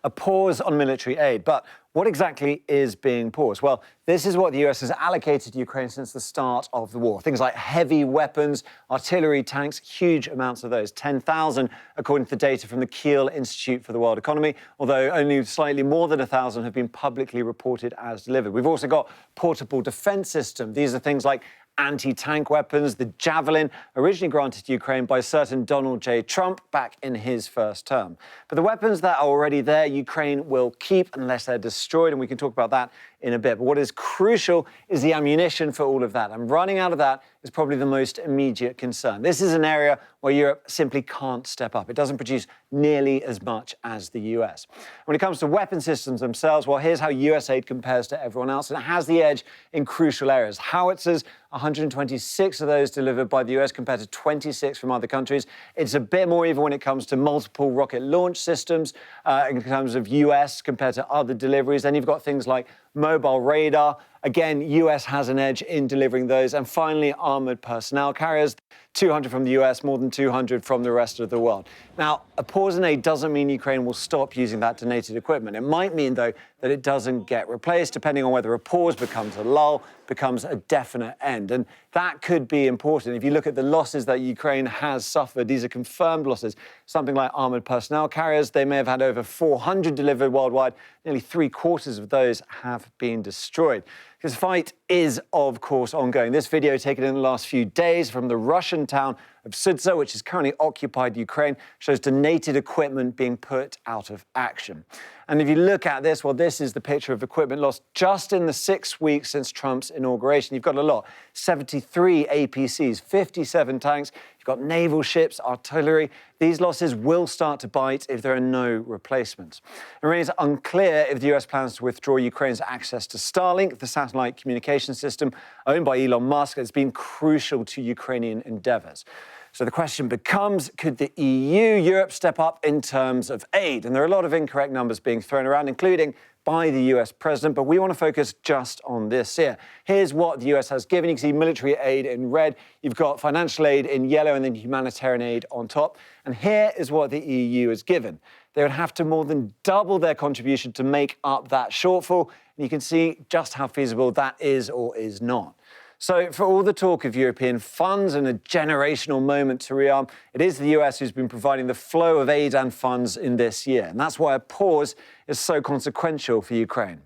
a pause on military aid. But what exactly is being paused? Well, this is what the US has allocated to Ukraine since the start of the war. Things like heavy weapons, artillery, tanks, huge amounts of those. 10,000, according to the data from the Kiel Institute for the World Economy, although only slightly more than 1,000 have been publicly reported as delivered. We've also got portable defense system. These are things like anti-tank weapons, the Javelin, originally granted to Ukraine by certain Donald J. Trump back in his first term. But the weapons that are already there, Ukraine will keep unless they're destroyed, and we can talk about that in a bit. But what is crucial is the ammunition for all of that, and running out of that is probably the most immediate concern. This is an area where Europe simply can't step up. It doesn't produce nearly as much as the US. When it comes to weapon systems themselves, well, here's how US aid compares to everyone else, and it has the edge in crucial areas. Howitzers, 126 of those delivered by the US compared to 26 from other countries. It's a bit more even when it comes to multiple rocket launch systems in terms of US compared to other deliveries. Then you've got things like mobile radar. Again, US has an edge in delivering those. And finally, armoured personnel carriers, 200 from the US, more than 200 from the rest of the world. Now, a pause in aid doesn't mean Ukraine will stop using that donated equipment. It might mean, though, that it doesn't get replaced, depending on whether a pause becomes a lull, becomes a definite end. And that could be important. If you look at the losses that Ukraine has suffered, these are confirmed losses. Something like armoured personnel carriers, they may have had over 400 delivered worldwide. Nearly 3/4 of those have been destroyed. This fight is, of course, ongoing. This video taken in the last few days from the Russian town of Sudza, which is currently occupied Ukraine, shows donated equipment being put out of action. And if you look at this, well, this is the picture of equipment lost just in the 6 weeks since Trump's inauguration. You've got a lot. 73 APCs, 57 tanks. You've got naval ships, artillery. These losses will start to bite if there are no replacements. It remains unclear if the US plans to withdraw Ukraine's access to Starlink, the satellite communication system owned by Elon Musk that's been crucial to Ukrainian endeavours. So the question becomes, could the EU, Europe, step up in terms of aid? And there are a lot of incorrect numbers being thrown around, including by the US president, but we want to focus just on this here. Here's what the US has given. You can see military aid in red, you've got financial aid in yellow, and then humanitarian aid on top. And here is what the EU has given. They would have to more than double their contribution to make up that shortfall, and you can see just how feasible that is or is not. So for all the talk of European funds and a generational moment to rearm, it is the US who's been providing the flow of aid and funds in this year. And that's why a pause is so consequential for Ukraine.